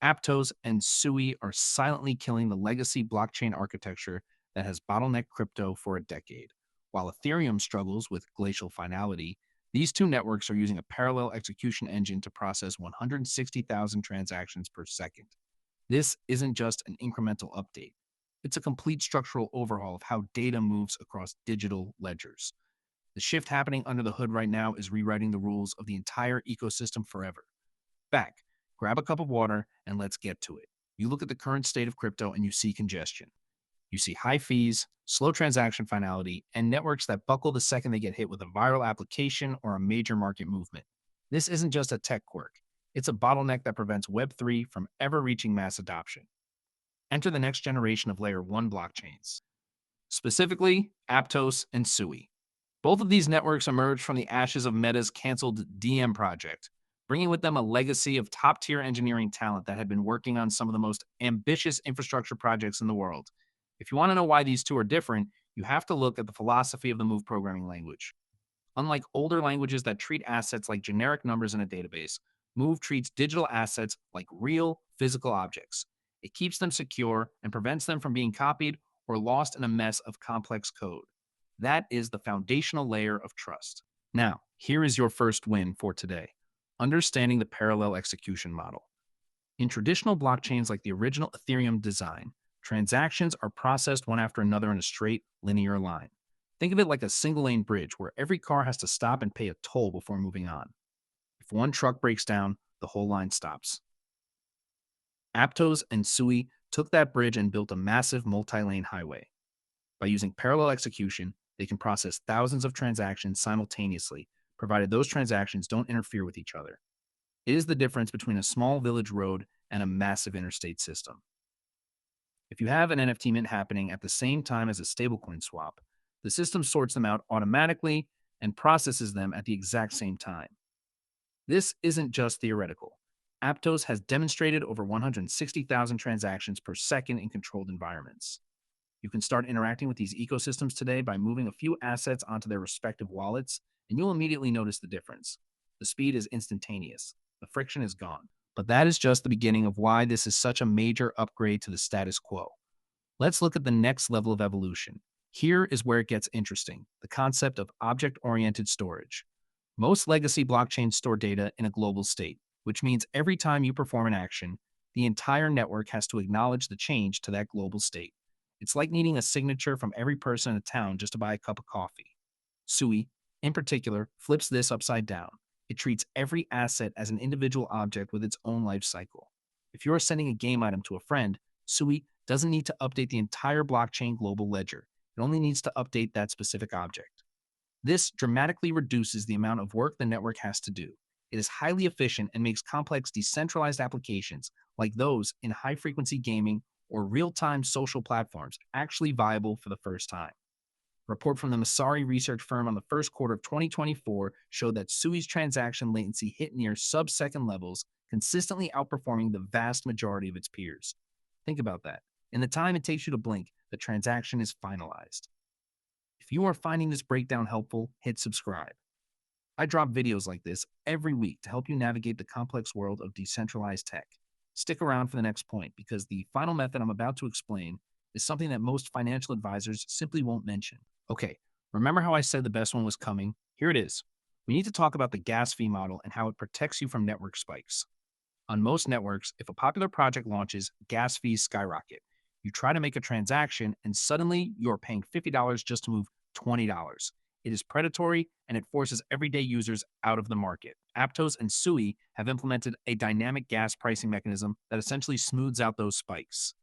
Aptos and Sui are silently killing the legacy blockchain architecture that has bottlenecked crypto for a decade. While Ethereum struggles with glacial finality, these two networks are using a parallel execution engine to process 160,000 transactions per second. This isn't just an incremental update. It's a complete structural overhaul of how data moves across digital ledgers. The shift happening under the hood right now is rewriting the rules of the entire ecosystem forever. Back, grab a cup of water, and let's get to it. You look at the current state of crypto and you see congestion. You see high fees, slow transaction finality, and networks that buckle the second they get hit with a viral application or a major market movement. This isn't just a tech quirk, it's a bottleneck that prevents Web3 from ever reaching mass adoption. Enter the next generation of Layer 1 blockchains, specifically Aptos and Sui. Both of these networks emerged from the ashes of Meta's canceled DM project, bringing with them a legacy of top tier engineering talent that had been working on some of the most ambitious infrastructure projects in the world. If you want to know why these two are different, you have to look at the philosophy of the Move programming language. Unlike older languages that treat assets like generic numbers in a database, Move treats digital assets like real physical objects. It keeps them secure and prevents them from being copied or lost in a mess of complex code. That is the foundational layer of trust. Now, here is your first win for today: understanding the parallel execution model. In traditional blockchains like the original Ethereum design, transactions are processed one after another in a straight, linear line. Think of it like a single lane bridge where every car has to stop and pay a toll before moving on. If one truck breaks down, the whole line stops. Aptos and Sui took that bridge and built a massive multi lane highway. By using parallel execution, they can process thousands of transactions simultaneously, provided those transactions don't interfere with each other. It is the difference between a small village road and a massive interstate system. If you have an NFT mint happening at the same time as a stablecoin swap, the system sorts them out automatically and processes them at the exact same time. This isn't just theoretical. Aptos has demonstrated over 160,000 transactions per second in controlled environments. You can start interacting with these ecosystems today by moving a few assets onto their respective wallets, and you'll immediately notice the difference. The speed is instantaneous. The friction is gone. But that is just the beginning of why this is such a major upgrade to the status quo. Let's look at the next level of evolution. Here is where it gets interesting: the concept of object-oriented storage. Most legacy blockchains store data in a global state, which means every time you perform an action, the entire network has to acknowledge the change to that global state. It's like needing a signature from every person in a town just to buy a cup of coffee. Sui, in particular, flips this upside down. It treats every asset as an individual object with its own life cycle. If you are sending a game item to a friend, Sui doesn't need to update the entire blockchain global ledger. It only needs to update that specific object. This dramatically reduces the amount of work the network has to do. It is highly efficient and makes complex decentralized applications like those in high-frequency gaming or real-time social platforms actually viable for the first time. A report from the Masari research firm on the first quarter of 2024 showed that Sui's transaction latency hit near sub-second levels, consistently outperforming the vast majority of its peers. Think about that. In the time it takes you to blink, the transaction is finalized. If you are finding this breakdown helpful, hit subscribe. I drop videos like this every week to help you navigate the complex world of decentralized tech. Stick around for the next point, because the final method I'm about to explain is something that most financial advisors simply won't mention. Okay, remember how I said the best one was coming? Here it is. We need to talk about the gas fee model and how it protects you from network spikes. On most networks, if a popular project launches, gas fees skyrocket. You try to make a transaction, and suddenly you're paying $50 just to move $20. It is predatory, and it forces everyday users out of the market. Aptos and Sui have implemented a dynamic gas pricing mechanism that essentially smooths out those spikes.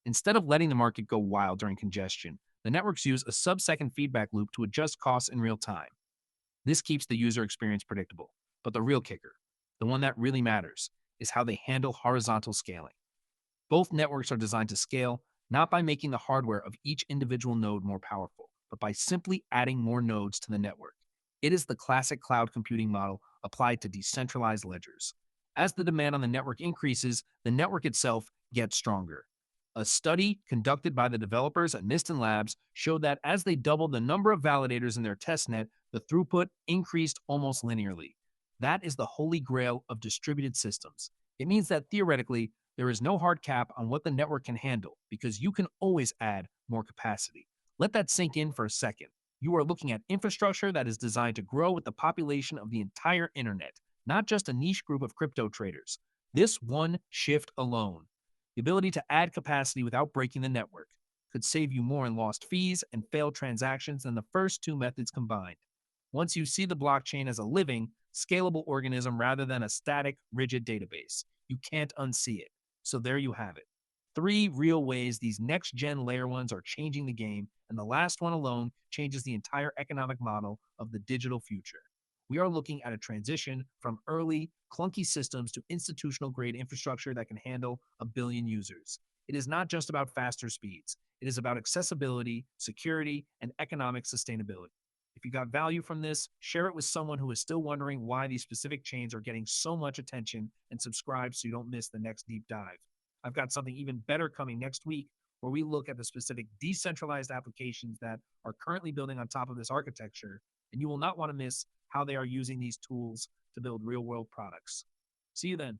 Instead of letting the market go wild during congestion, the networks use a sub-second feedback loop to adjust costs in real time. This keeps the user experience predictable. But the real kicker, the one that really matters, is how they handle horizontal scaling. Both networks are designed to scale, not by making the hardware of each individual node more powerful, but by simply adding more nodes to the network. It is the classic cloud computing model applied to decentralized ledgers. As the demand on the network increases, the network itself gets stronger. A study conducted by the developers at Miston Labs showed that as they doubled the number of validators in their testnet, the throughput increased almost linearly. That is the holy grail of distributed systems. It means that theoretically, There is no hard cap on what the network can handle because you can always add more capacity. Let that sink in for a second. You are looking at infrastructure that is designed to grow with the population of the entire internet, not just a niche group of crypto traders. This one shift alone, the ability to add capacity without breaking the network, could save you more in lost fees and failed transactions than the first two methods combined. Once you see the blockchain as a living, scalable organism rather than a static, rigid database, you can't unsee it. So there you have it. Three real ways these next gen layer ones are changing the game, and the last one alone changes the entire economic model of the digital future. We are looking at a transition from early, clunky systems to institutional grade infrastructure that can handle a billion users. It is not just about faster speeds, it is about accessibility, security, and economic sustainability. If you got value from this, share it with someone who is still wondering why these specific chains are getting so much attention, and subscribe so you don't miss the next deep dive. I've got something even better coming next week where we look at the specific decentralized applications that are currently building on top of this architecture, and you will not want to miss how they are using these tools to build real world products. See you then.